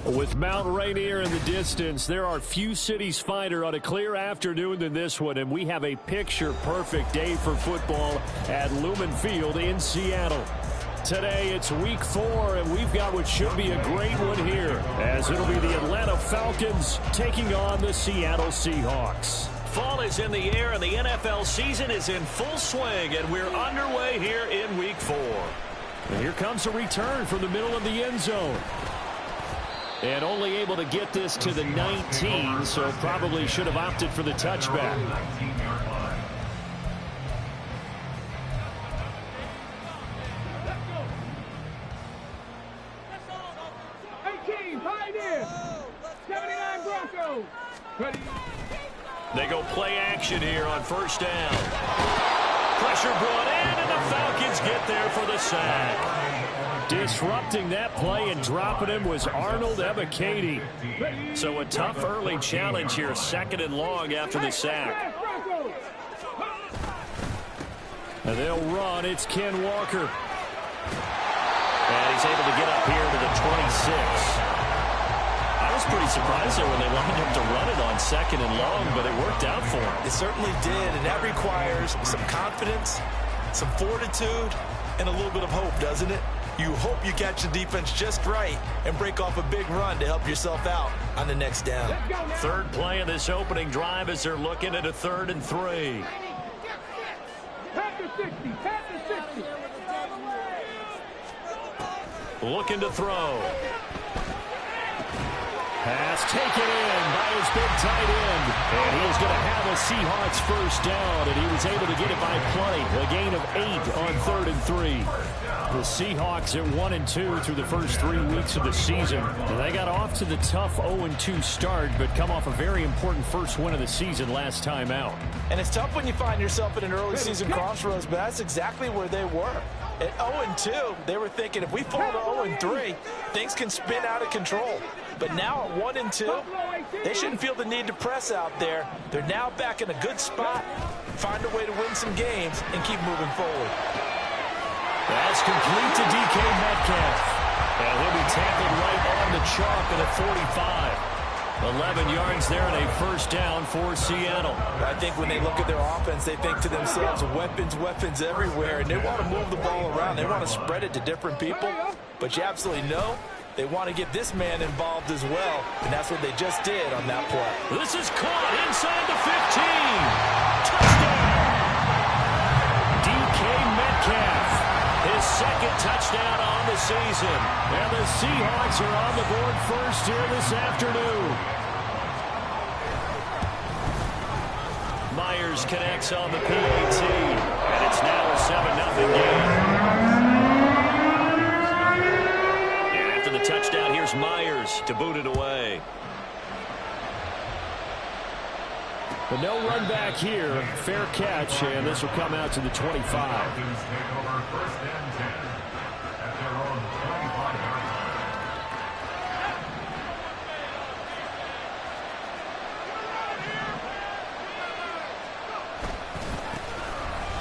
With Mount Rainier in the distance, there are few cities finer on a clear afternoon than this one, and we have a picture-perfect day for football at Lumen Field in Seattle. Today, it's Week 4, and we've got what should be a great one here, as it'll be the Atlanta Falcons taking on the Seattle Seahawks. Fall is in the air, and the NFL season is in full swing, and we're underway here in Week 4. And here comes a return from the middle of the end zone. And only able to get this to the 19, so probably should have opted for the touchback. They go play action here on first down. Pressure brought in, and the Falcons get there for the sack. Disrupting that play and dropping him was Arnold Ebiketie. So a tough early challenge here, 2nd and long after the sack. And they'll run. It's Ken Walker. And he's able to get up here to the 26. I was pretty surprised there when they lined up to run it on 2nd and long, but it worked out for him. It certainly did, and that requires some confidence, some fortitude, and a little bit of hope, doesn't it? You hope you catch the defense just right and break off a big run to help yourself out on the next down. Third play of this opening drive as they're looking at a 3rd and 3. Looking to throw. Pass taken in by his big tight end. And he is going to have a Seahawks first down, and he was able to get it by plenty. A gain of 8 on 3rd and 3. The Seahawks at 1-2 through the first 3 weeks of the season. And they got off to the tough 0-2 start, but come off a very important first win of the season last time out. And it's tough when you find yourself at an early season crossroads, but that's exactly where they were. At 0-2, they were thinking if we fall to 0-3, things can spin out of control. But now at 1-2, they shouldn't feel the need to press out there. They're now back in a good spot, find a way to win some games, and keep moving forward. That's complete to DK Metcalf. And he'll be tackled right on the chalk at a 45. 11 yards there and a first down for Seattle. I think when they look at their offense, they think to themselves, weapons everywhere, and they want to move the ball around. They want to spread it to different people, but you absolutely know they want to get this man involved as well, and that's what they just did on that play. This is caught inside the 15. Touchdown! DK Metcalf, his 2nd touchdown on the season. And the Seahawks are on the board first here this afternoon. Myers connects on the PAT, and it's now a 7-0 game. And after the touchdown, here's Myers to boot it away. But no run back here. Fair catch, and this will come out to the 25.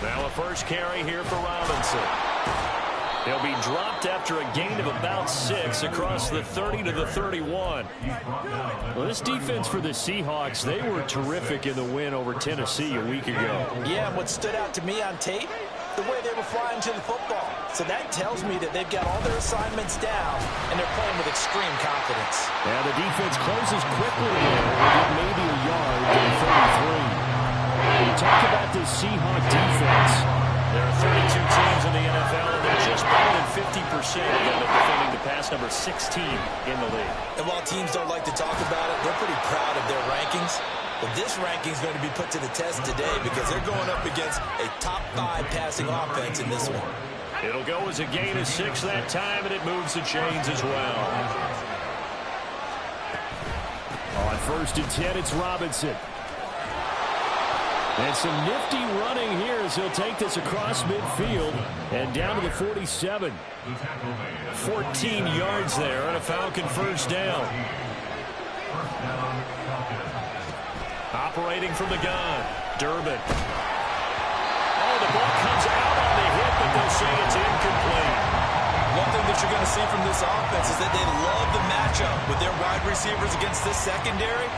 Now a first carry here for Robinson. He'll be dropped after a gain of about 6 across the 30 to the 31. Well, this defense for the Seahawks, they were terrific in the win over Tennessee a week ago. Yeah, and what stood out to me on tape, the way they were flying to the football. So that tells me that they've got all their assignments down, and they're playing with extreme confidence. And the defense closes quickly there. They get maybe a yard to the 33. When you talk about this Seahawk defense, there are 32 teams in the NFL, and they're just better than 50% of them at defending the pass, number 16 in the league. And while teams don't like to talk about it, they're pretty proud of their rankings. But this ranking is going to be put to the test today because they're going up against a top 5 passing offense in this one. It'll go as a gain of 6 that time, and it moves the chains as well. On 1st and 10, it's Robinson. And some nifty running here as he'll take this across midfield and down to the 47. 14 yards there and a Falcon first down. Operating from the gun, Durbin. Oh, the ball comes out on the hit, but they'll say it's incomplete. Lost thing that you're going to see from this offense is that they love the matchup with their wide receivers against this secondary.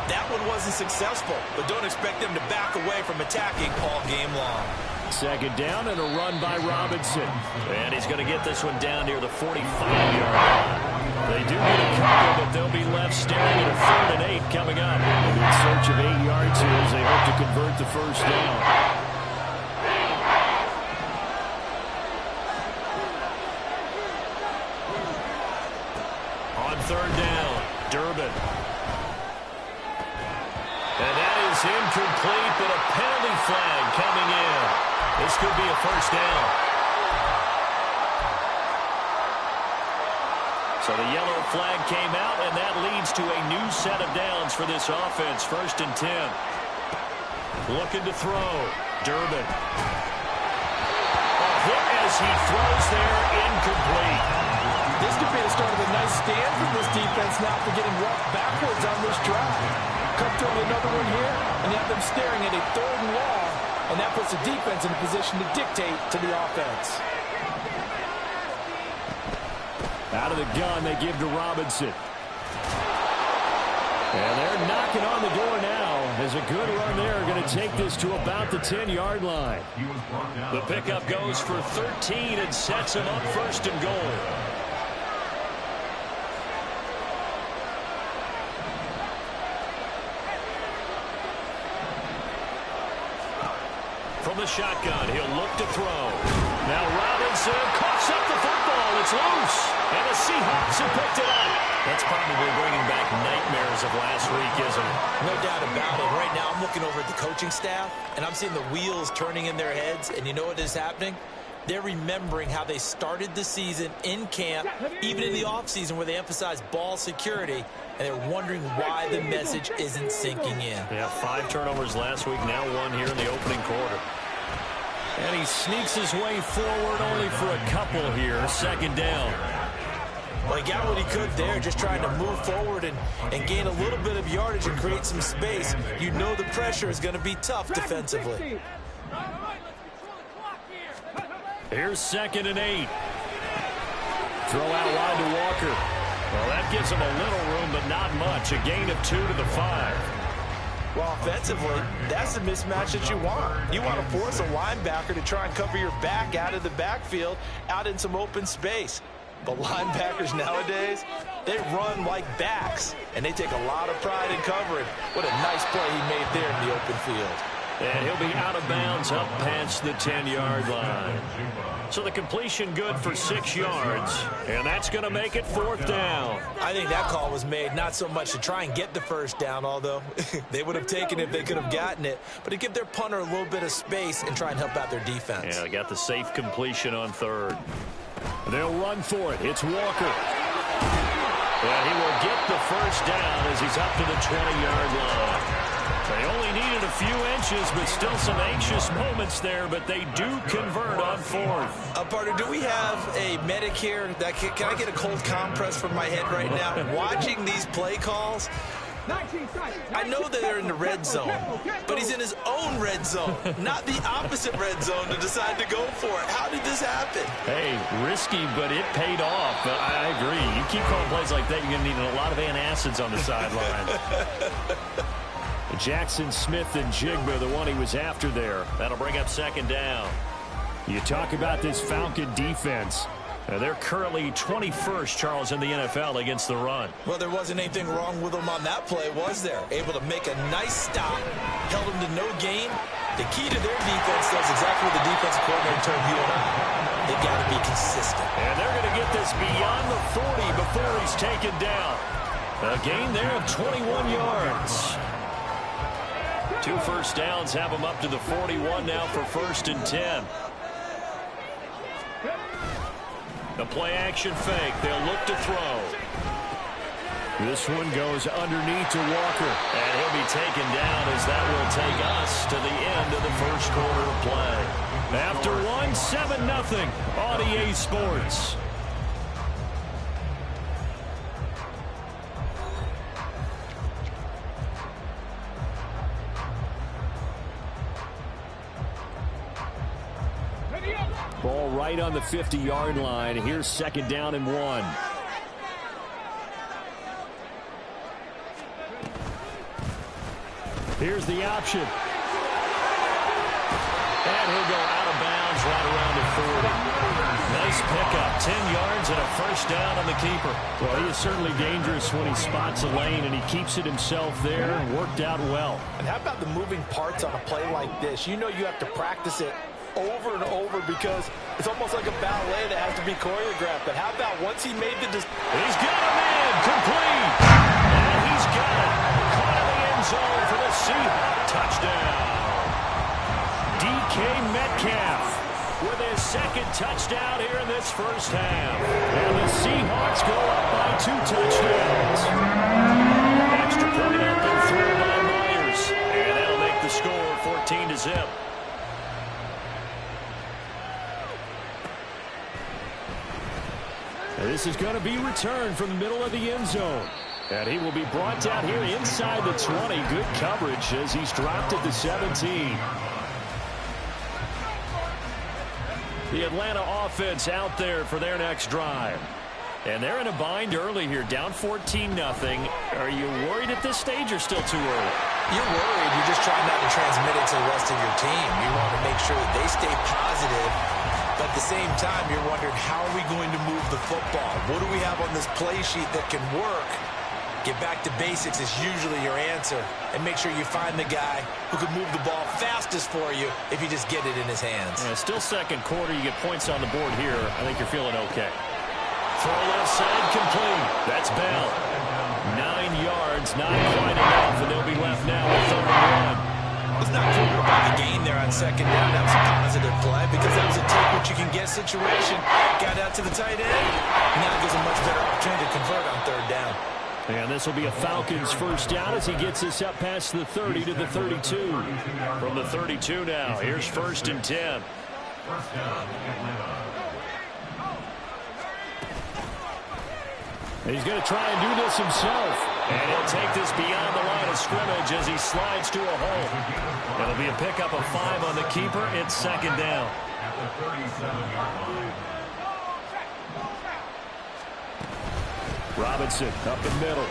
That one wasn't successful, but don't expect them to back away from attacking all game long. Second down and a run by Robinson. And he's going to get this one down near the 45-yard line. They do get a couple, but they'll be left staring at a 3rd and 8 coming up. In search of 8 yards here as they hope to convert the first down. On 3rd down, Durbin. And that is incomplete, but a penalty flag coming in. This could be a first down. So the yellow flag came out, and that leads to a new set of downs for this offense. 1st and 10. Looking to throw. Durbin. A hit as he throws there, incomplete. This could be the start of a nice stand from this defense now for getting walked backwards on this drive. Come through with another one here, and you have them staring at a 3rd and long, and that puts the defense in a position to dictate to the offense. Out of the gun, they give to Robinson. And they're knocking on the door now. As a good run there, going to take this to about the 10-yard line. The pickup goes for 13 and sets him up 1st and goal. From the shotgun, he'll look to throw. Now Robinson coughs up the football. It's loose. And the Seahawks have picked it up. That's probably bringing back nightmares of last week, isn't it? No doubt about it. Right now, I'm looking over at the coaching staff, and I'm seeing the wheels turning in their heads. And you know what is happening? They're remembering how they started the season in camp, even in the offseason where they emphasized ball security, and they're wondering why the message isn't sinking in. Yeah, 5 turnovers last week, now 1 here in the opening quarter. And he sneaks his way forward only for a couple here. 2nd down. Well, he got what he could there, just trying to move forward and gain a little bit of yardage and create some space. You know the pressure is going to be tough defensively. Here's 2nd and 8. Throw out wide to Walker. Well, that gives him a little room, but not much. A gain of 2 to the 5. Well, offensively, that's the mismatch that you want. You want to force a linebacker to try and cover your back out of the backfield, out in some open space. But linebackers nowadays, they run like backs, and they take a lot of pride in covering. What a nice play he made there in the open field. And he'll be out of bounds up past the 10-yard line. So the completion good for 6 yards, and that's going to make it 4th down. I think that call was made not so much to try and get the first down, although they would have taken it if they could have gotten it, but to give their punter a little bit of space and try and help out their defense. Yeah, they got the safe completion on 3rd. They'll run for it. It's Walker. And he will get the first down as he's up to the 20-yard line. They only needed a few inches, but still some anxious moments there, but they do convert on 4th. Partner, do we have a medic here? Can I get a cold compress from my head right now? Watching these play calls, I know that they're in the red zone, but he's in his own red zone, not the opposite red zone to decide to go for it. How did this happen? Hey, risky, but it paid off. But I agree. You keep calling plays like that, you're going to need a lot of antacids on the sideline. Jackson Smith and Jigba, the one he was after there. That'll bring up 2nd down. You talk about this Falcon defense. They're currently 21st, Charles, in the NFL against the run. Well, there wasn't anything wrong with them on that play, was there? Able to make a nice stop, held them to no gain. The key to their defense does exactly what the defensive coordinator told you and I. They've got to be consistent. And they're going to get this beyond the 40 before he's taken down. A gain there of 21 yards. 2 first downs have him up to the 41 now for 1st and 10. The play-action fake. They'll look to throw. This one goes underneath to Walker. And he'll be taken down as that will take us to the end of the first quarter of play. After one, 7-0 on EA Sports. Ball right on the 50-yard line. Here's 2nd down and 1. Here's the option. And he'll go out of bounds right around the 40. Nice pickup. 10 yards and a first down on the keeper. Well, he is certainly dangerous when he spots a lane, and he keeps it himself there and worked out well. And how about the moving parts on a play like this? You know you have to practice it over and over because it's almost like a ballet that has to be choreographed. But how about once he made the decision? He's got a man complete. And he's got it. Caught in the end zone for the Seahawks touchdown. DK Metcalf with his 2nd touchdown here in this first half. And the Seahawks go up by 2 touchdowns. Extra point up and through by Myers. And that'll make the score 14-0. This is going to be returned from the middle of the end zone. And he will be brought down here inside the 20. Good coverage as he's dropped at the 17. The Atlanta offense out there for their next drive. And they're in a bind early here, down 14-0. Are you worried at this stage or still too early? You're worried. You're just trying not to transmit it to the rest of your team. You want to make sure that they stay positive. But at the same time, you're wondering, how are we going to move the football? What do we have on this play sheet that can work? Get back to basics is usually your answer. And make sure you find the guy who can move the ball fastest for you if you just get it in his hands. Yeah, still 2nd quarter. You get points on the board here. I think you're feeling okay. Throw left side complete. That's Bell. 9 yards, not quite enough, and they'll be left now with 3rd and 1. Let's not forget about the gain there on 2nd down. That was a positive play because that was a take what you can get situation. Got out to the tight end. Now gives a much better opportunity to convert on 3rd down. And this will be a Falcons first down as he gets this up past the 30 to the 32. From the 32 now, here's 1st and 10. He's going to try and do this himself. And he'll take this beyond the line of scrimmage as he slides to a hole. It'll be a pickup of 5 on the keeper. It's 2nd down. Robinson up the middle.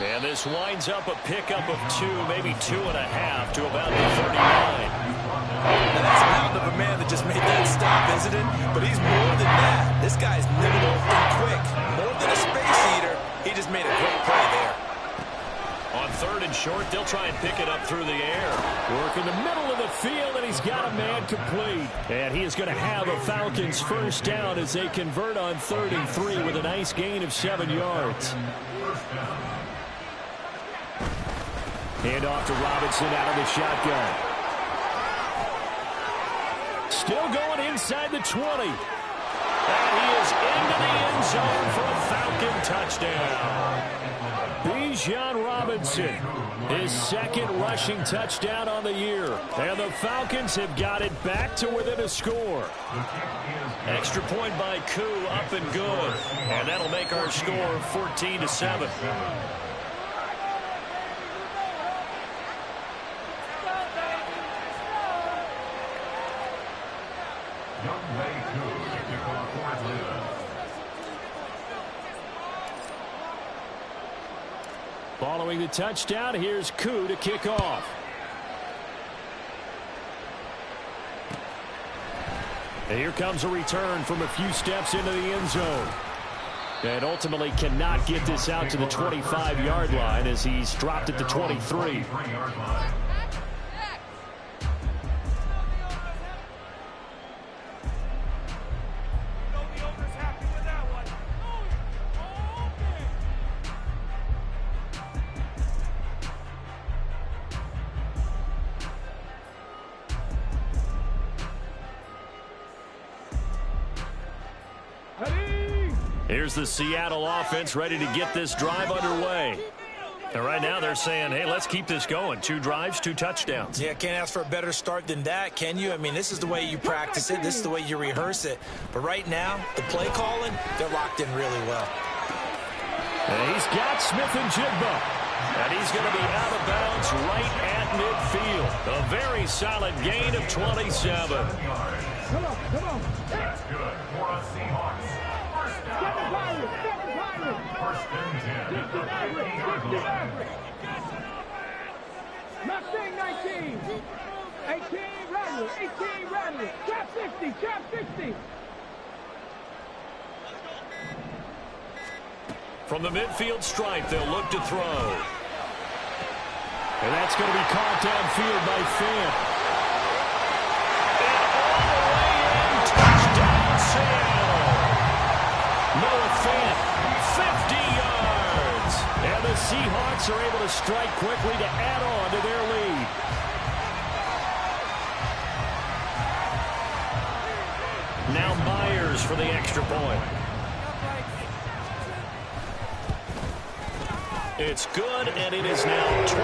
And this winds up a pickup of 2, maybe 2.5 to about the 39. Now that's a mountain of a man that just made that stop, isn't it? But he's more than that. This guy's nimble and quick. More than a space eater. He just made a great play there. On 3rd and short, they'll try and pick it up through the air. Work in the middle of the field, and he's got a man complete. And he is going to have a Falcons first down as they convert on 3rd and 3 with a nice gain of 7 yards. Hand off to Robinson out of the shotgun. Still going inside the 20. And he is into the end zone for a Falcon touchdown. Bijan Robinson, his 2nd rushing touchdown on the year. And the Falcons have got it back to within a score. Extra point by Koo, up and good. And that'll make our score 14-7. Following the touchdown, here's Koo to kick off. And here comes a return from a few steps into the end zone. And ultimately cannot get this out to the 25-yard line as he's dropped at the 23. Here's the Seattle offense ready to get this drive underway. And right now they're saying, hey, let's keep this going. 2 drives, 2 touchdowns. Yeah, can't ask for a better start than that, can you? I mean, this is the way you practice it. This is the way you rehearse it. But right now, the play calling, they're locked in really well. And he's got Smith and Jigba. And he's going to be out of bounds right at midfield. A very solid gain of 27. Come on. That's good for a Seahawks. First down. First and 10. 18-yard line. Mustang 19. 18, Rattler. Trap 60. From the midfield stripe, they'll look to throw. And that's going to be caught downfield by Fant. And all the way in, touchdown Seattle. Noah Fant, 50 yards. And the Seahawks are able to strike quickly to add on to their lead. Now Myers for the extra point. It's good, and it is now 21-7.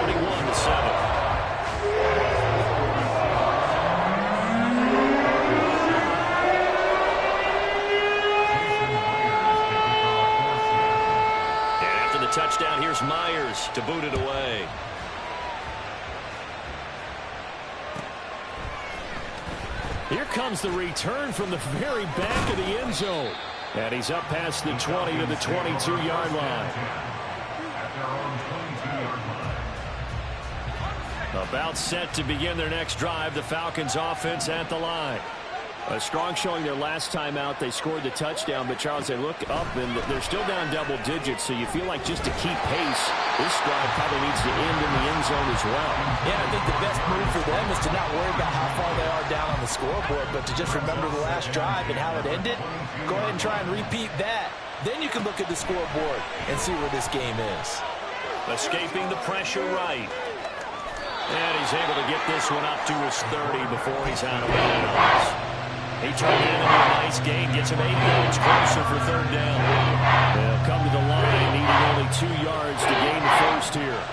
And after the touchdown, here's Myers to boot it away. Here comes the return from the very back of the end zone. And he's up past the 20 to the 22-yard line. About set to begin their next drive, the Falcons offense at the line. A strong showing their last time out. They scored the touchdown, but Charles, they look up and they're still down double digits, so you feel like just to keep pace, this drive probably needs to end in the end zone as well. Yeah, I think the best move for them is to not worry about how far they are down on the scoreboard, but to just remember the last drive and how it ended. Go ahead and try and repeat that. Then you can look at the scoreboard and see where this game is. Escaping the pressure right. And he's able to get this one up to his 30 before he's out of bounds. He turned it into a nice gain, gets him 8 yards closer for third down. They'll come to the line, needing only 2 yards to gain the first here.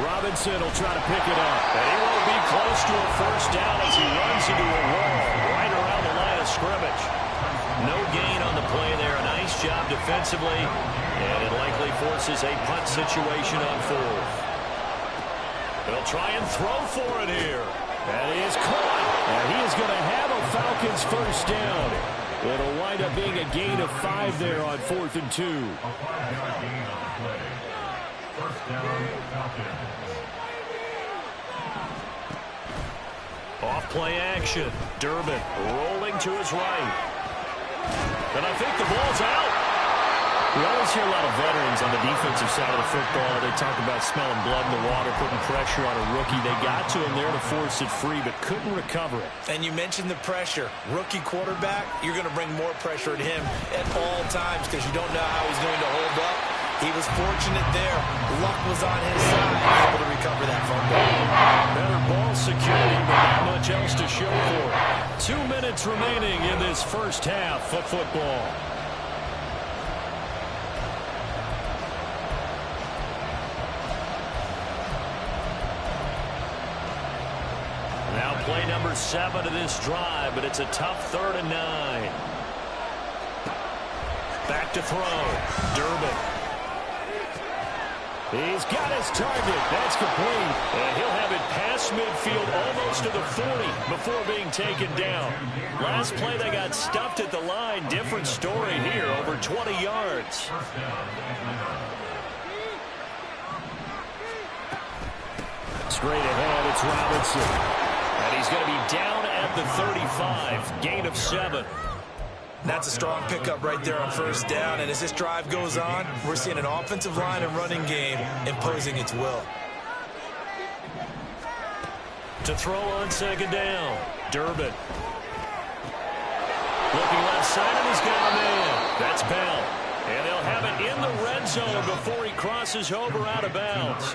Robinson will try to pick it up. And he won't be close to a first down as he runs into a wall right around the line of scrimmage. No gain on the play there. A nice job defensively, and it likely forces a punt situation on fourth. They'll try and throw for it here. And he is caught. And he is going to have a Falcons first down. It'll wind up being a gain of 5 there on 4th and 2. A 5-yard gain on the play. First down, Falcons. Off play action. Durbin rolling to his right. And I think the ball's out. We always hear a lot of veterans on the defensive side of the football. They talk about smelling blood in the water, putting pressure on a rookie. They got to him there to force it free, but couldn't recover it. And you mentioned the pressure. Rookie quarterback, you're going to bring more pressure at him at all times because you don't know how he's going to hold up. He was fortunate there. Luck was on his side, able to recover that fumble. Better ball security, but not much else to show for it. 2 minutes remaining in this first half of football. Now play number 7 of this drive, but it's a tough 3rd and 9. Back to throw. Durbin. He's got his target. That's complete. And he'll have it past midfield almost to the 40 before being taken down. Last play they got stuffed at the line. Different story here, over 20 yards. Straight ahead, it's Robinson. And he's going to be down at the 35. Gain of 7. That's a strong pickup right there on first down. And as this drive goes on, we're seeing an offensive line and running game imposing its will. To throw on 2nd down. Durbin. Looking left side, and he's got a man. That's Bell. And they'll have it in the red zone before he crosses over out of bounds.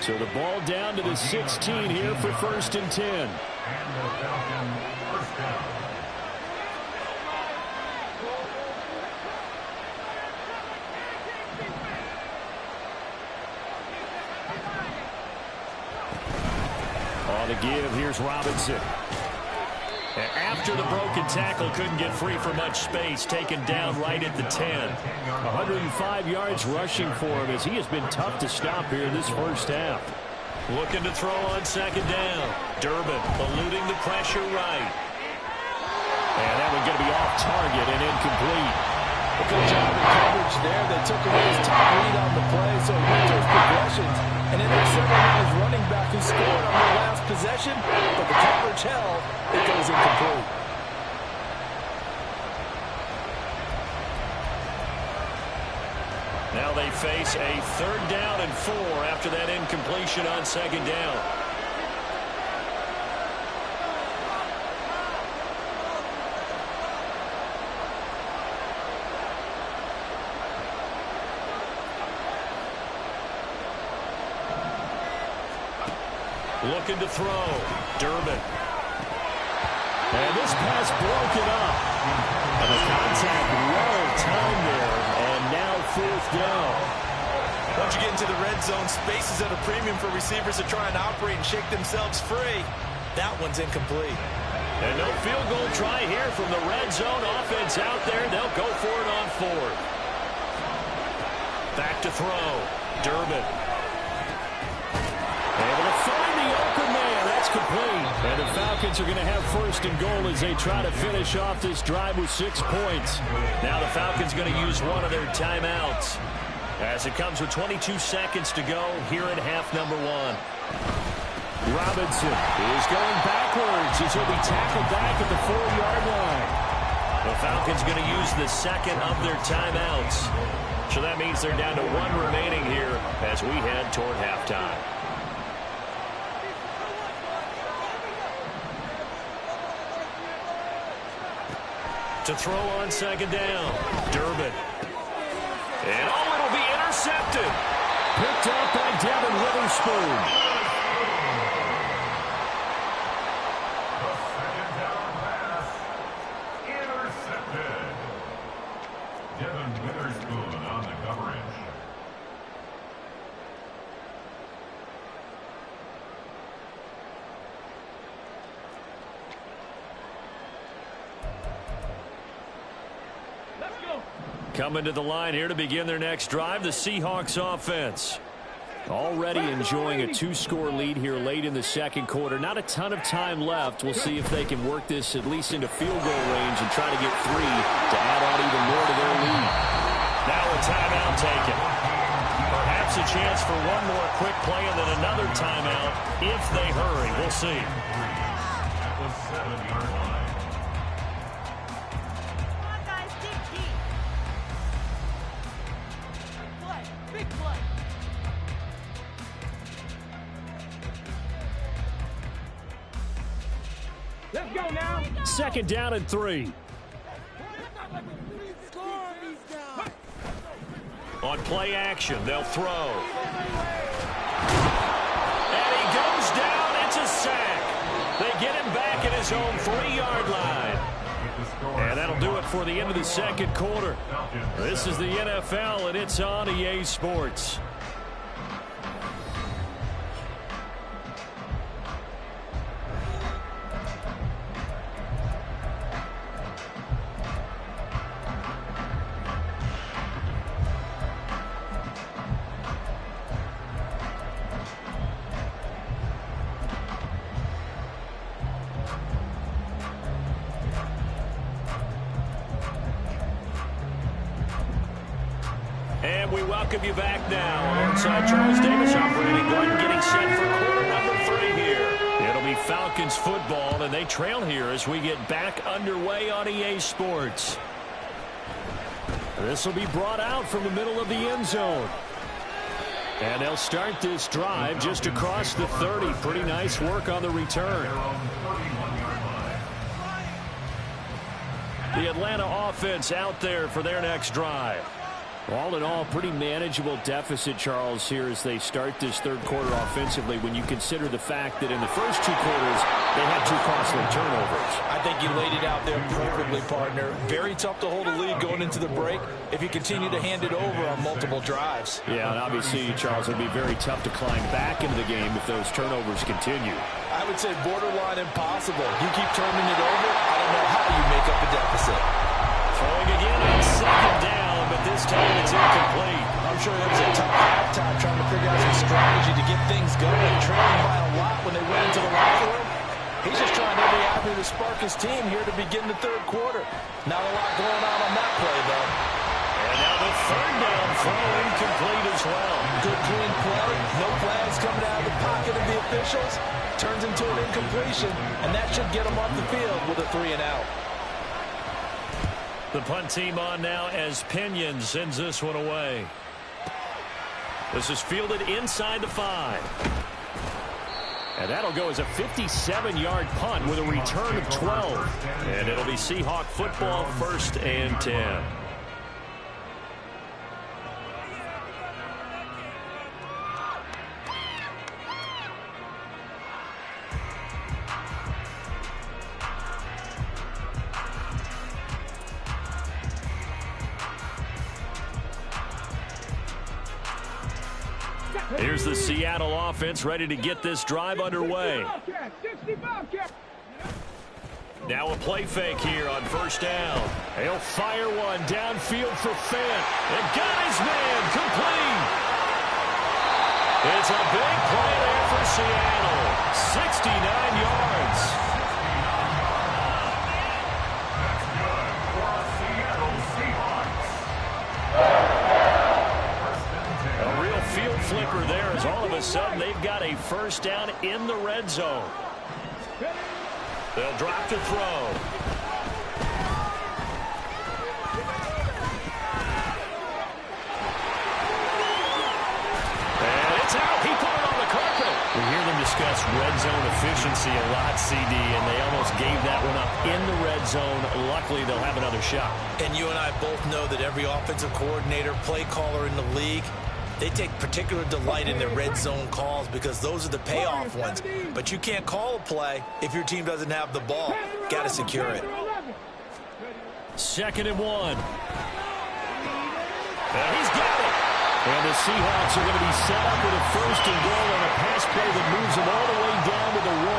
So the ball down to the 16 here for 1st and 10. And the Falcons first down. On the give, here's Robinson. And after the broken tackle, couldn't get free for much space, taken down right at the 10. 105 yards rushing for him as he has been tough to stop here in this first half. Looking to throw on 2nd down. Durbin eluding the pressure right. And that one going to be off target and incomplete. A good job in coverage there. They took away his top lead on the play, so he went to his progressions. And intercepted on his running back who scored on their last possession, but the coverage held. It goes incomplete. Now they face a 3rd down and 4 after that incompletion on 2nd down. Looking to throw. Durbin. And this pass broken up. And the contact well timed there. And now 4th down. Once you get into the red zone, space is at a premium for receivers to try and operate and shake themselves free. That one's incomplete. And no field goal try here from the red zone offense out there. They'll go for it on 4th. Back to throw. Durbin. Able to find the open man. That's complete. And the Falcons are going to have 1st and goal as they try to finish off this drive with 6 points. Now the Falcons going to use one of their timeouts as it comes with 22 seconds to go here at half number 1. Robinson is going backwards as he'll be tackled back at the 4-yard line. The Falcons going to use the 2nd of their timeouts. So that means they're down to 1 remaining here as we head toward halftime. To throw on 2nd down. Durbin. And it'll be intercepted. Picked up by Devin Witherspoon. Coming to the line here to begin their next drive, the Seahawks offense. Already enjoying a 2-score lead here late in the 2nd quarter. Not a ton of time left. We'll see if they can work this at least into field goal range and try to get 3 to add on even more to their lead. Now a timeout taken. Perhaps a chance for one more quick play and then another timeout if they hurry. We'll see. At the 7-yard line. Let's go now. 2nd down and 3. On play action, they'll throw. And he goes down. It's a sack. They get him back at his own 3-yard line. And that'll do it for the end of the 2nd quarter. This is the NFL, and it's on EA Sports. And we welcome you back now. Alongside Charles Davis, I'm Brandon Gordon, getting set for quarter number 3 here. It'll be Falcons football, and they trail here as we get back underway on EA Sports. This will be brought out from the middle of the end zone. And they'll start this drive just across the 30. Pretty nice work on the return. The Atlanta offense out there for their next drive. All in all, pretty manageable deficit, Charles, here as they start this 3rd quarter offensively when you consider the fact that in the first 2 quarters, they had 2 costly turnovers. I think you laid it out there perfectly, partner. Very tough to hold a lead going into the break if you continue to hand it over on multiple drives. Yeah, and obviously, Charles, it would be very tough to climb back into the game if those turnovers continue. I would say borderline impossible. You keep turning it over, I don't know how you make up a deficit. Throwing again on 2nd down, but this time it's incomplete. I'm sure that was a tough halftime trying to figure out some strategy to get things going. Trailing by a lot when they went into the locker room. He's just trying every avenue to spark his team here to begin the third quarter. Not a lot going on that play, though. And now the third down throw incomplete as well. Good clean play. No flags coming out of the pocket of the officials. Turns into an incompletion, and that should get him off the field with a 3 and out. The punt team on now as Pinion sends this one away. This is fielded inside the 5. And that'll go as a 57-yard punt with a return of 12. And it'll be Seahawk football, 1st and 10. Here's the Seattle offense ready to get this drive underway. Now a play fake here on 1st down. He'll fire one downfield for Fant. And got his man complete. It's a big play there for Seattle. 69 yards. Flipper there as all of a sudden they've got a 1st down in the red zone. They'll drop to throw. And it's out. He put it on the carpet. We hear them discuss red zone efficiency a lot, CD, and they almost gave that one up in the red zone. Luckily, they'll have another shot. And you and I both know that every offensive coordinator, play caller in the league, they take particular delight in their red zone calls because those are the payoff ones. But you can't call a play if your team doesn't have the ball. Got to secure it. 2nd and 1. And he's got it. And the Seahawks are going to be set up with a 1st and goal on a pass play that moves them all the way down to the 1.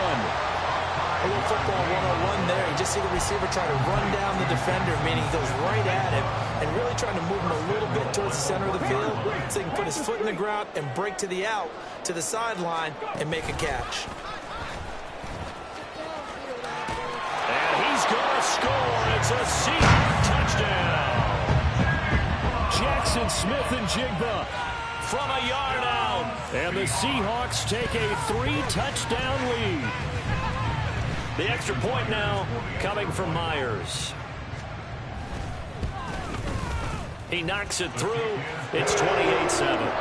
A little football 101 there. You just see the receiver try to run down the defender, meaning he goes right at him and really trying to move him a little bit towards the center of the field so he can put his foot in the ground and break to the out, to the sideline, and make a catch. And he's going to score. It's a Seahawk touchdown. Jackson Smith and Jigba from a yard out. And the Seahawks take a 3-touchdown lead. The extra point now coming from Myers. He knocks it through. It's 28-7.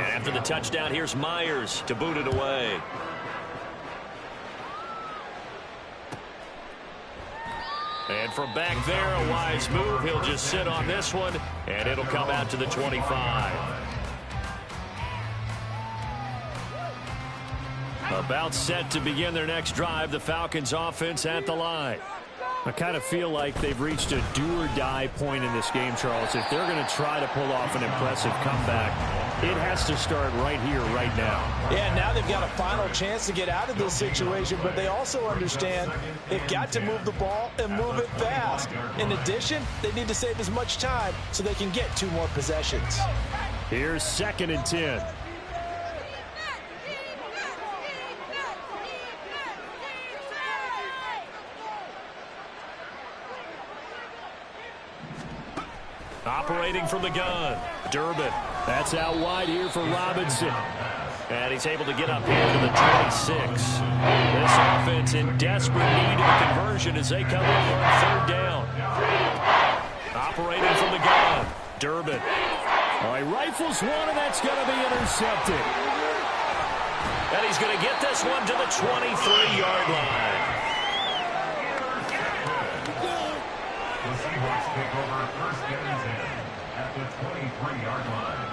After the touchdown, here's Myers to boot it away. And from back there, a wise move. He'll just sit on this one, and it'll come out to the 25. About set to begin their next drive, the Falcons offense at the line. I kind of feel like they've reached a do-or-die point in this game, Charles. If they're going to try to pull off an impressive comeback, it has to start right here, right now. Yeah, now they've got a final chance to get out of this situation, but they also understand they've got to move the ball and move it fast. In addition, they need to save as much time so they can get 2 more possessions. Here's 2nd and 10. Operating from the gun, Durbin. That's out wide here for Robinson. And he's able to get up here to the 26. This offense in desperate need of a conversion as they come over on 3rd down. Operating from the gun, Durbin. All right, rifles one, and that's going to be intercepted. And he's going to get this one to the 23-yard line. The Seahawks take over 1st and 10 at the 23-yard line.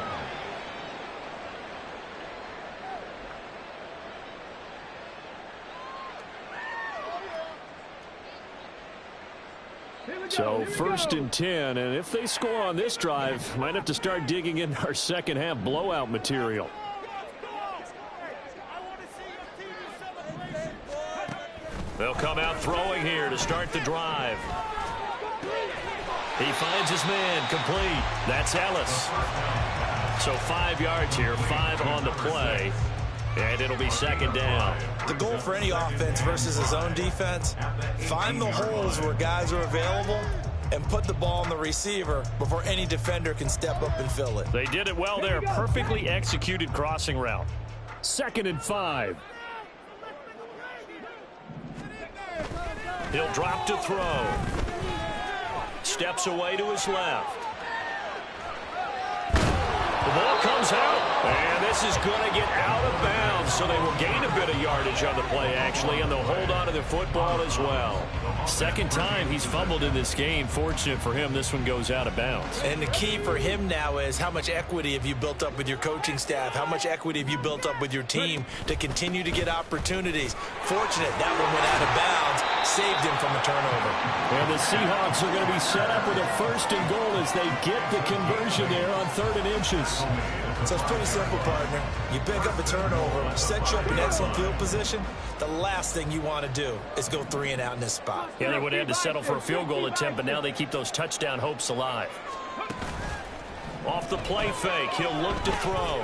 So 1st and 10, and if they score on this drive, might have to start digging in our second half blowout material. They'll come out throwing here to start the drive. He finds his man, complete. That's Ellis. So 5 yards here, 5 on the play, and it'll be 2nd down. The goal for any offense versus his own defense, find the holes where guys are available and put the ball on the receiver before any defender can step up and fill it. They did it well there. Perfectly executed crossing route. 2nd and 5. He'll drop to throw. Steps away to his left. The ball comes out, and this is going to get out of bounds, so they will gain a bit of yardage on the play, actually, and they'll hold on to the football as well. 2nd time he's fumbled in this game. Fortunate for him, this one goes out of bounds. And the key for him now is how much equity have you built up with your coaching staff? How much equity have you built up with your team to continue to get opportunities? Fortunate that one went out of bounds, saved him from a turnover. And the Seahawks are going to be set up with a 1st and goal as they get the conversion there on 3rd and inches. So it's pretty simple, partner. You pick up a turnover, set you up in excellent field position. The last thing you want to do is go 3 and out in this spot. Yeah, they would have had to settle for a field goal attempt, but now they keep those touchdown hopes alive. Off the play fake, he'll look to throw.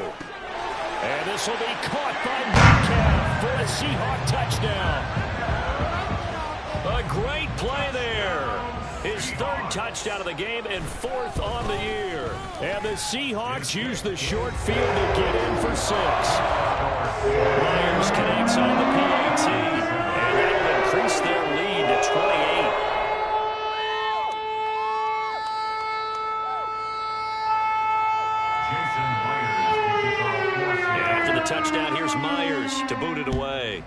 And this will be caught by Metcalf for a Seahawk touchdown. A great play there. His 3rd touchdown of the game and 4th on the year. And the Seahawks use the short field to get in for 6. Myers connects on the PAT, and that'll increase their lead to 28. And after the touchdown, here's Myers to boot it away.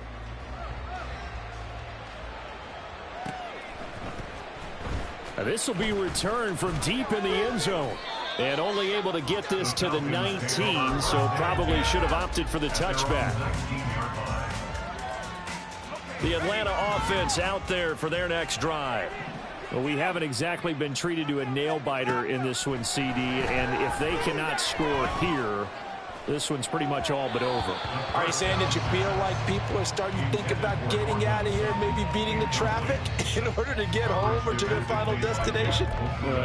This will be returned from deep in the end zone. And only able to get this to the 19, so probably should have opted for the touchback. The Atlanta offense out there for their next drive. Well, we haven't exactly been treated to a nail-biter in this one, CD, and if they cannot score here, this one's pretty much all but over. Are you saying that you feel like people are starting to think about getting out of here, maybe beating the traffic in order to get home or to their final destination?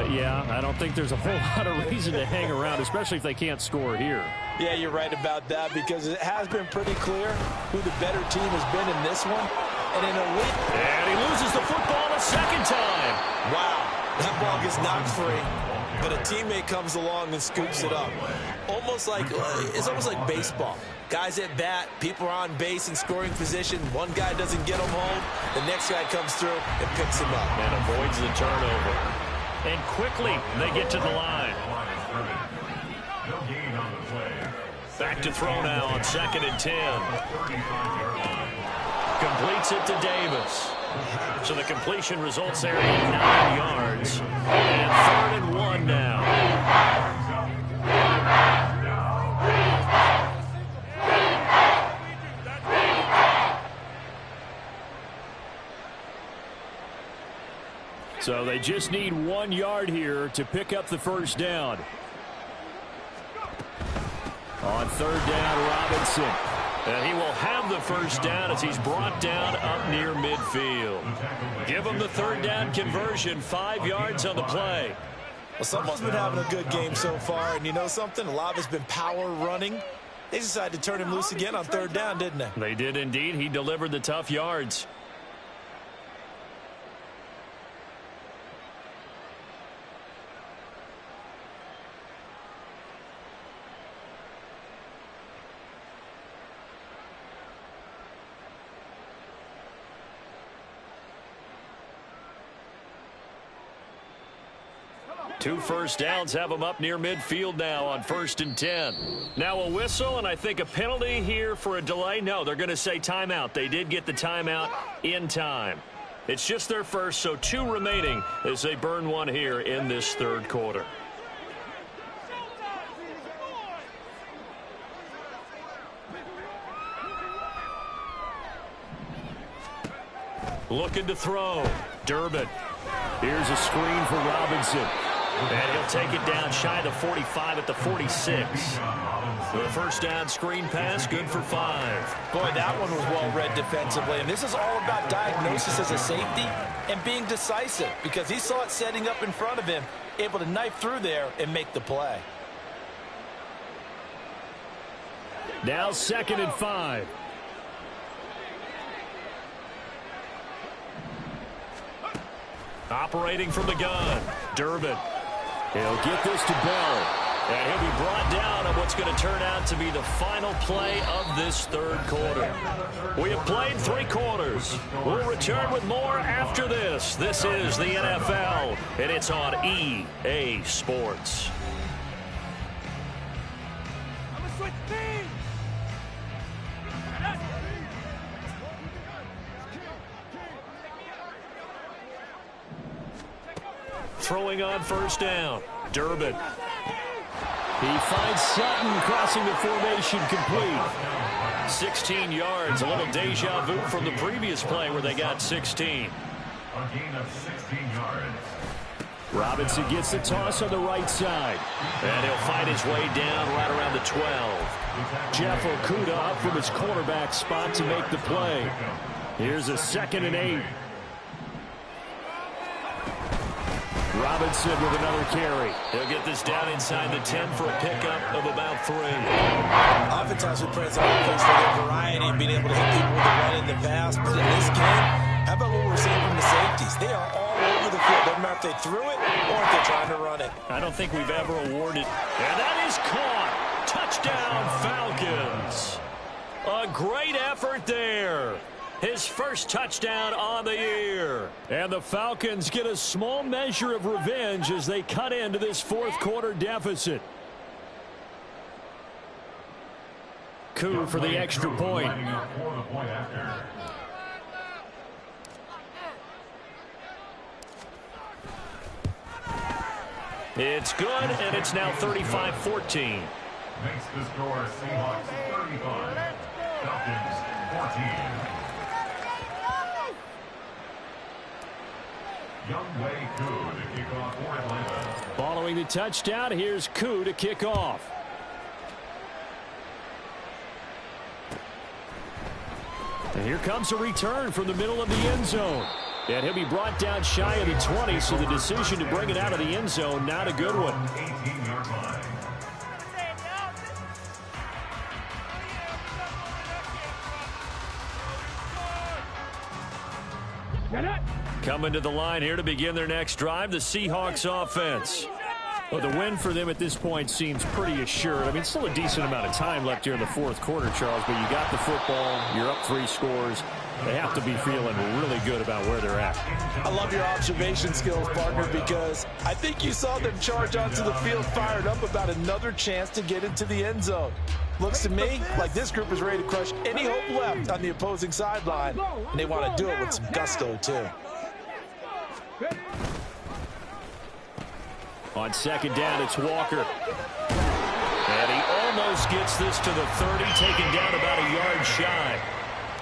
Yeah, I don't think there's a whole lot of reason to hang around, especially if they can't score here. Yeah, you're right about that because it has been pretty clear who the better team has been in this one. And in a week... And he loses the football a 2nd time. Wow, that ball gets knocked free. But a teammate comes along and scoops it up. It's almost like baseball. Guys at bat, people are on base in scoring position. One guy doesn't get them home. The next guy comes through and picks him up. And avoids the turnover. And quickly, they get to the line. Back to throw now on 2nd and 10. Completes it to Davis. So the completion results there in 9 yards. And 3rd and 1 now. So they just need 1 yard here to pick up the 1st down. On 3rd down, Robinson. And he will have the 1st down as he's brought down up near midfield. Give him the 3rd down conversion, 5 yards on the play. Well, someone's been having a good game so far, and you know something? A lot of it's been power running. They decided to turn him loose again on 3rd down, didn't they? They did indeed. He delivered the tough yards. Two 1st downs have them up near midfield now on 1st and 10. Now a whistle, and I think a penalty here for a delay. No, they're going to say timeout. They did get the timeout in time. It's just their first, so 2 remaining as they burn 1 here in this 3rd quarter. Looking to throw. Durbin. Here's a screen for Robinson. And he'll take it down shy of the 45 at the 46. The first down screen pass, good for 5. Boy, that one was well read defensively. And this is all about diagnosis as a safety and being decisive, because he saw it setting up in front of him, able to knife through there and make the play. Now 2nd and 5. Operating from the gun, Durbin. He'll get this to Bell. And he'll be brought down on what's going to turn out to be the final play of this third quarter. We have played 3 quarters. We'll return with more after this. This is the NFL, and it's on EA Sports. I'm going to switch teams. Throwing on first down, Durbin. He finds Sutton crossing the formation complete. 16 yards, a little deja vu from the previous play where they got 16. A gain of 16 yards. Robinson gets the toss on the right side. And he'll find his way down right around the 12. Jeff Okudah up from his cornerback spot to make the play. Here's a 2nd and 8. Robinson with another carry. He'll get this down inside the 10 for a pickup of about 3. Oftentimes we praise our offense for their variety and being able to hit people with the run in the pass. But in this game, how about what we're seeing from the safeties? They are all over the field. Doesn't matter if they threw it or if they're trying to run it. I don't think we've ever awarded. And that is caught. Touchdown, Falcons. A great effort there. His first touchdown on the year. And the Falcons get a small measure of revenge as they cut into this 4th quarter deficit. Coup for the extra point. It's good, and it's now 35-14. Makes the score Seahawks 35, Falcons 14. Youngway Koo to kick off for Atlanta. Following the touchdown, here's Koo to kick off. And here comes a return from the middle of the end zone. And he'll be brought down shy of the 20, so the decision to bring it out of the end zone, not a good one. 18-yard line. Coming to the line here to begin their next drive, the Seahawks offense. Well, the win for them at this point seems pretty assured. I mean, still a decent amount of time left here in the 4th quarter, Charles, but you got the football, you're up 3 scores. They have to be feeling really good about where they're at. I love your observation skills, partner, because I think you saw them charge onto the field fired up about another chance to get into the end zone. Looks to me like this group is ready to crush any hope left on the opposing sideline, and they want to do it with some gusto, too. On 2nd down, it's Walker. And he almost gets this to the 30, taken down about a yard shy.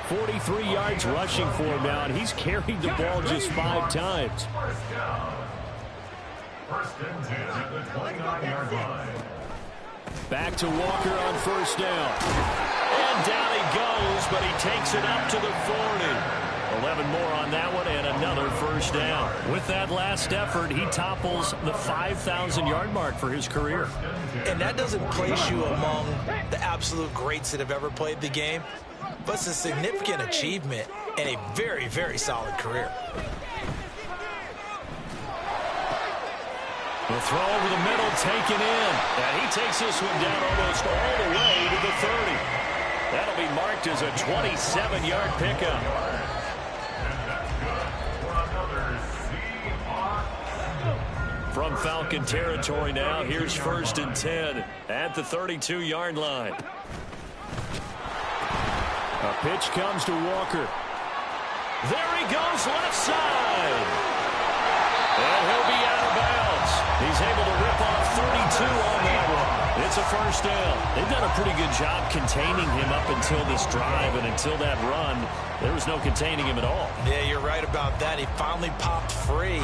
43 yards rushing for him now, and he's carried the ball just 5 times. First down. 1st and 10 at the 29-yard line. Back to Walker on 1st down. And down he goes, but he takes it up to the 40. 11 more on that one, and another 1st down. With that last effort, he topples the 5,000-yard mark for his career. And that doesn't place you among the absolute greats that have ever played the game, but it's a significant achievement and a very, very solid career. The throw over the middle, taken in. And he takes this one down almost all the way to the 30. That'll be marked as a 27-yard pickup. From Falcon territory now, here's 1st and 10 at the 32-yard line. A pitch comes to Walker. There he goes, left side. And he'll be out of bounds. He's able to rip off 32 on that one. It's a 1st down. They've done a pretty good job containing him up until this drive, and until that run, there was no containing him at all. Yeah, you're right about that. He finally popped free.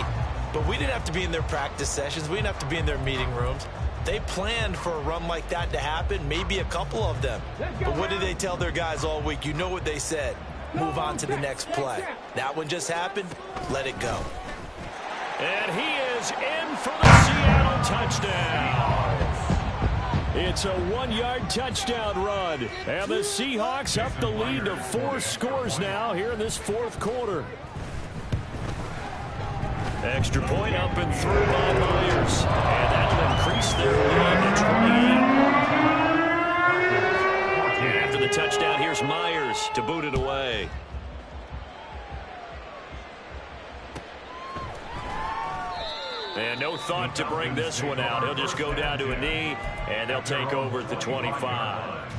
But we didn't have to be in their practice sessions. We didn't have to be in their meeting rooms. They planned for a run like that to happen, maybe a couple of them. But what did they tell their guys all week? You know what they said. Move on to the next play. That one just happened. Let it go. And he is in for the Seattle touchdown. It's a 1-yard touchdown run. And the Seahawks up the lead to 4 scores now here in this fourth quarter. Extra point up and through by Myers. And that'll increase their lead to 28. And after the touchdown, here's Myers to boot it away. And no thought to bring this one out. He'll just go down to a knee, and they'll take over at the 25.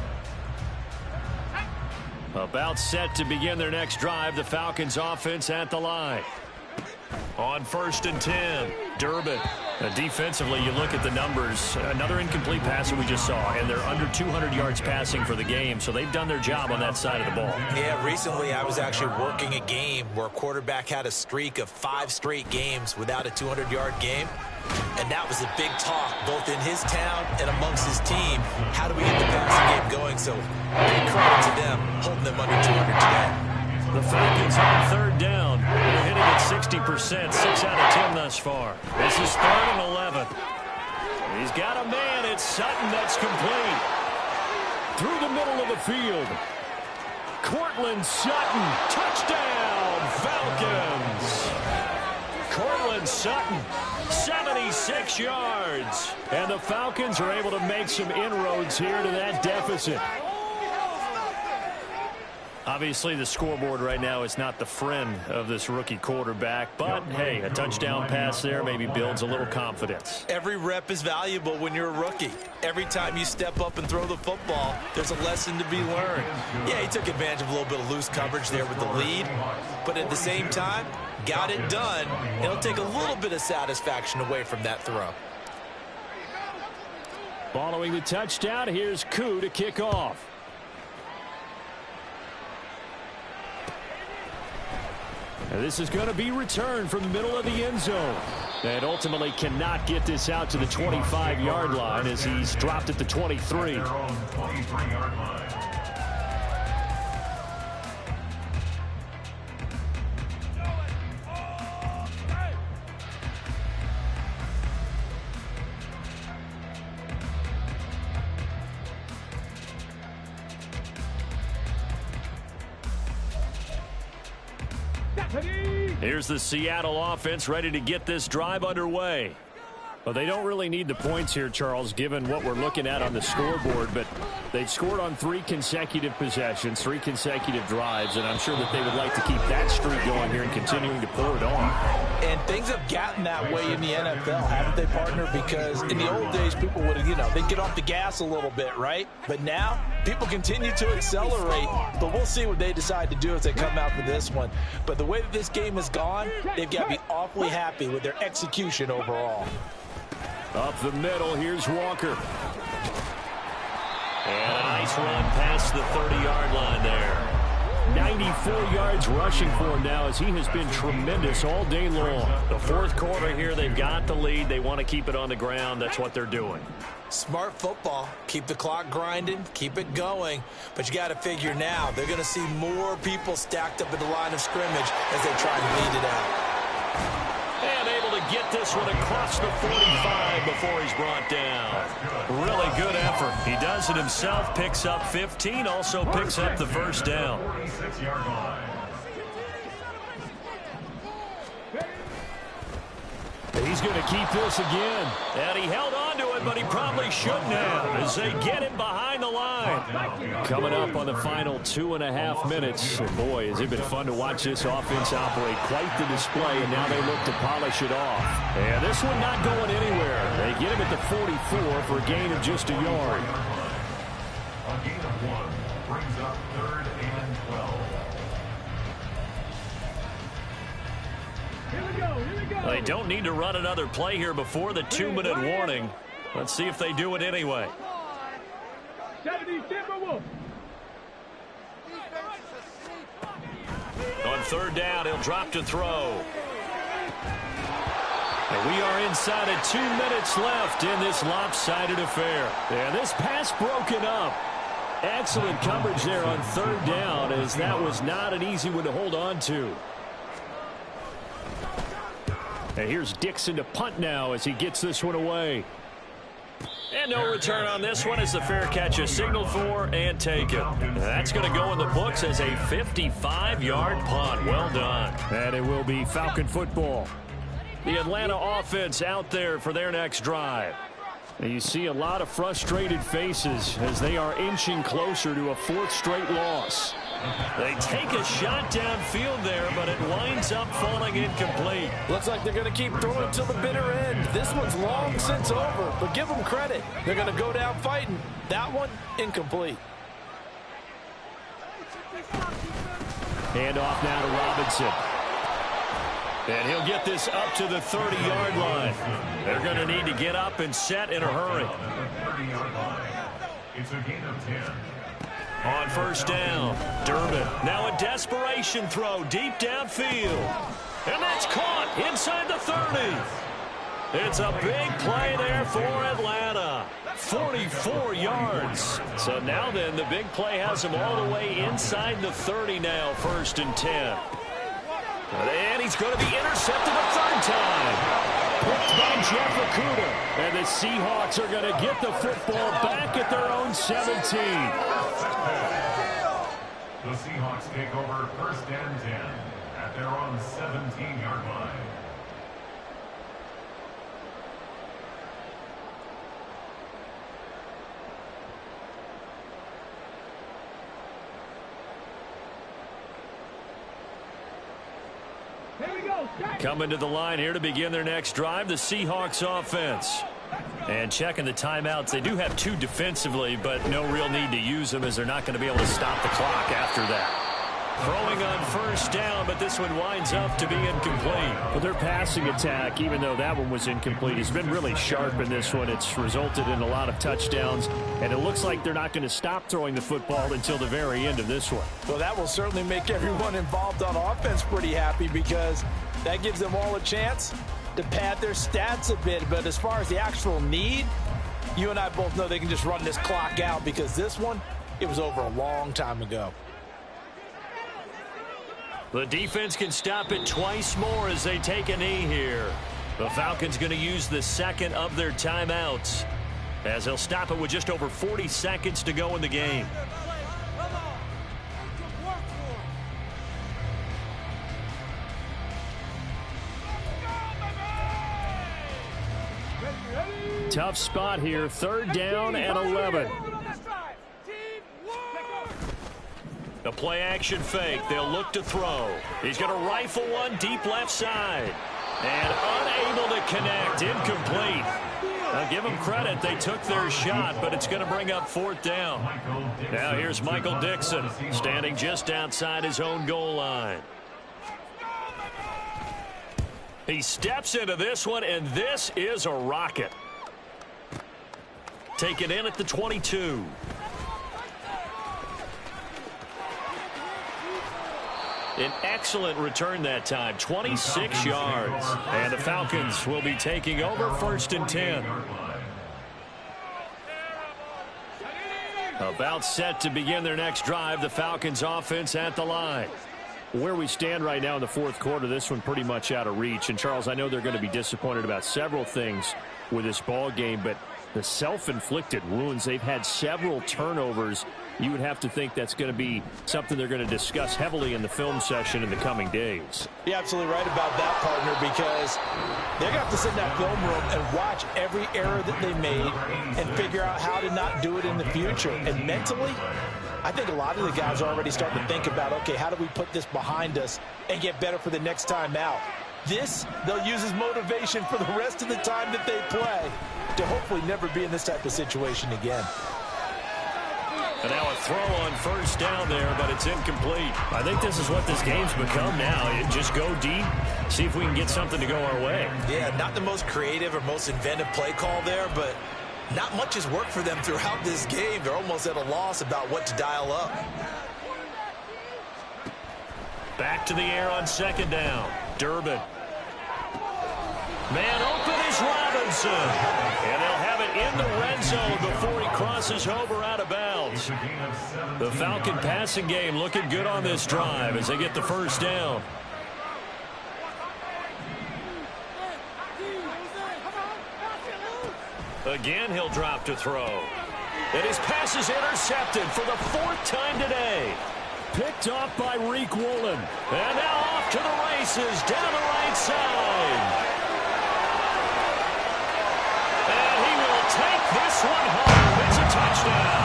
About set to begin their next drive, the Falcons offense at the line. On 1st and 10, Durbin. Defensively, you look at the numbers. Another incomplete pass that we just saw, and they're under 200 yards passing for the game, so they've done their job on that side of the ball. Yeah, recently I was actually working a game where a quarterback had a streak of 5 straight games without a 200-yard game, and that was a big talk both in his town and amongst his team. How do we get the passing game going? So big credit to them, holding them under 200 today. The Falcons on 3rd down. They're hitting at 60%, 6 out of 10 thus far. This is 3rd and 11. He's got a man. It's Sutton that's complete. Through the middle of the field. Cortland Sutton. Touchdown, Falcons. Cortland Sutton, 76 yards. And the Falcons are able to make some inroads here to that deficit. Obviously, the scoreboard right now is not the friend of this rookie quarterback, but, hey, a touchdown pass there maybe builds a little confidence. Every rep is valuable when you're a rookie. Every time you step up and throw the football, there's a lesson to be learned. Yeah, he took advantage of a little bit of loose coverage there with the lead, but at the same time, got it done. It'll take a little bit of satisfaction away from that throw. Following the touchdown, here's Koo to kick off. And this is going to be returned from the middle of the end zone. And ultimately cannot get this out to the 25-yard line as he's dropped at the 23. Here's the Seattle offense ready to get this drive underway. Well, they don't really need the points here, Charles, given what we're looking at on the scoreboard, but they've scored on 3 consecutive possessions, 3 consecutive drives, and I'm sure that they would like to keep that streak going here and continuing to pour it on. And things have gotten that way in the NFL, haven't they, partner? Because in the old days, people would, they'd get off the gas a little bit, right? But now, people continue to accelerate, but we'll see what they decide to do as they come out for this one. But the way that this game has gone, they've got to be awfully happy with their execution overall. Up the middle, here's Walker. And a nice run past the 30-yard line there. 94 yards rushing for him now as he has been tremendous all day long. The fourth quarter here, they've got the lead. They want to keep it on the ground. That's what they're doing. Smart football. Keep the clock grinding. Keep it going. But you got to figure now, they're going to see more people stacked up at the line of scrimmage as they try to lead it out. And able to get this one across the 45 before he's brought down. Really good effort. He does it himself, picks up 15, also picks up the first down. He's going to keep this again. And he held on to it, but he probably shouldn't have as they get him behind the line. Coming up on the final 2.5 minutes. And boy, has it been fun to watch this offense operate. Quite the display, and now they look to polish it off. And this one not going anywhere. They get him at the 44 for a gain of just a yard. A gain of 1 brings up 3rd and 12. They don't need to run another play here before the 2-minute warning. Let's see if they do it anyway. On 3rd down, he'll drop to throw. And we are inside of 2 minutes left in this lopsided affair. And this pass broken up. Excellent coverage there on third down, as that was not an easy one to hold on to. And here's Dixon to punt now as he gets this one away. And no return on this one as the fair catch is signaled for and taken. That's going to go in the books as a 55-yard punt. Well done. And it will be Falcon football. The Atlanta offense out there for their next drive. And you see a lot of frustrated faces as they are inching closer to a 4th straight loss. They take a shot downfield there, but it winds up falling incomplete. Looks like they're going to keep throwing till the bitter end. This one's long since over, but give them credit. They're going to go down fighting. That one, incomplete. Hand off now to Robinson. And he'll get this up to the 30-yard line. They're going to need to get up and set in a hurry. It's a gain of 10. On first down, Durbin. Now a desperation throw deep downfield. And that's caught inside the 30. It's a big play there for Atlanta. 44 yards. So now then, the big play has him all the way inside the 30 now, 1st and 10. And he's going to be intercepted a 3rd time. Picked by Jeff Okudah. And the Seahawks are going to get the football back at their own 17. The Seahawks take over 1st and 10 at their own 17-yard line. Coming to the line here to begin their next drive, the Seahawks offense. And checking the timeouts, they do have 2 defensively, but no real need to use them as they're not going to be able to stop the clock after that. Throwing on first down, but this one winds up to be incomplete. Well, their passing attack, even though that one was incomplete, has been really sharp in this one. It's resulted in a lot of touchdowns, and it looks like they're not going to stop throwing the football until the very end of this one. Well, that will certainly make everyone involved on offense pretty happy because that gives them all a chance to pad their stats a bit. But as far as the actual need, you and I both know they can just run this clock out because this one, it was over a long time ago. The defense can stop it twice more as they take a knee here. The Falcons going to use the 2nd of their timeouts as they'll stop it with just over 40 seconds to go in the game. Tough spot here, 3rd down and 11. The play-action fake. They'll look to throw. He's going to rifle one deep left side. And unable to connect. Incomplete. I'll give them credit. They took their shot, but it's going to bring up 4th down. Now here's Michael Dixon standing just outside his own goal line. He steps into this one, and this is a rocket. Taken in at the 22. An excellent return that time, 26 yards. And the Falcons will be taking over 1st and 10. About set to begin their next drive, the Falcons offense at the line. Where we stand right now in the 4th quarter, this one pretty much out of reach. And, Charles, I know they're going to be disappointed about several things with this ball game, but the self-inflicted wounds, they've had several turnovers. You would have to think that's going to be something they're going to discuss heavily in the film session in the coming days. You're absolutely right about that, partner, because they're going to have to sit in that film room and watch every error that they made and figure out how to not do it in the future. And mentally, I think a lot of the guys are already starting to think about, okay, how do we put this behind us and get better for the next time out? This, they'll use as motivation for the rest of the time that they play to hopefully never be in this type of situation again. And now a throw on first down there, but it's incomplete. I think this is what this game's become now. Just go deep, see if we can get something to go our way. Yeah, not the most creative or most inventive play call there, but not much has worked for them throughout this game. They're almost at a loss about what to dial up. Back to the air on second down. Durbin. Man open is Robinson. And they'll have it in the red zone before he crosses over out of bounds. The Falcon passing game looking good on this drive as they get the first down. Again, he'll drop to throw. And his pass is intercepted for the 4th time today. Picked off by Reek Woolen. And now off to the races down the right side. And he will take this one home. It's a touchdown.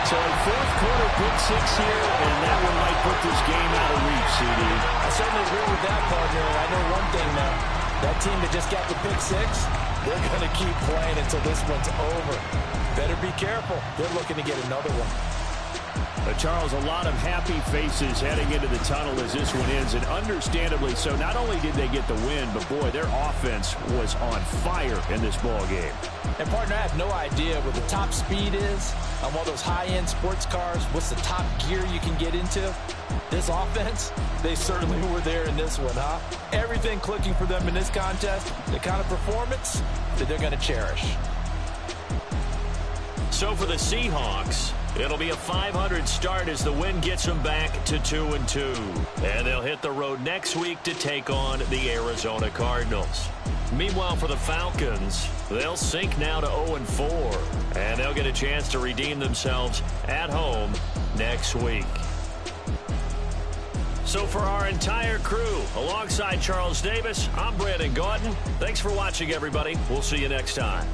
So a 4th quarter pick 6 here, and that one might put this game out of reach, CD. I certainly agree with that, partner. I know one thing now. That team that just got the pick 6, they're going to keep playing until this one's over. Better be careful. They're looking to get another one. Charles, a lot of happy faces heading into the tunnel as this one ends, and understandably so. Not only did they get the win, but boy, their offense was on fire in this ball game. And partner, I have no idea what the top speed is on one of those high-end sports cars. What's the top gear you can get into? This offense, they certainly were there in this one, huh? Everything clicking for them in this contest, the kind of performance that they're going to cherish. So for the Seahawks, it'll be a 500 start as the win gets them back to 2-2. And they'll hit the road next week to take on the Arizona Cardinals. Meanwhile, for the Falcons, they'll sink now to 0-4. And they'll get a chance to redeem themselves at home next week. So for our entire crew, alongside Charles Davis, I'm Brandon Gaudin. Thanks for watching, everybody. We'll see you next time.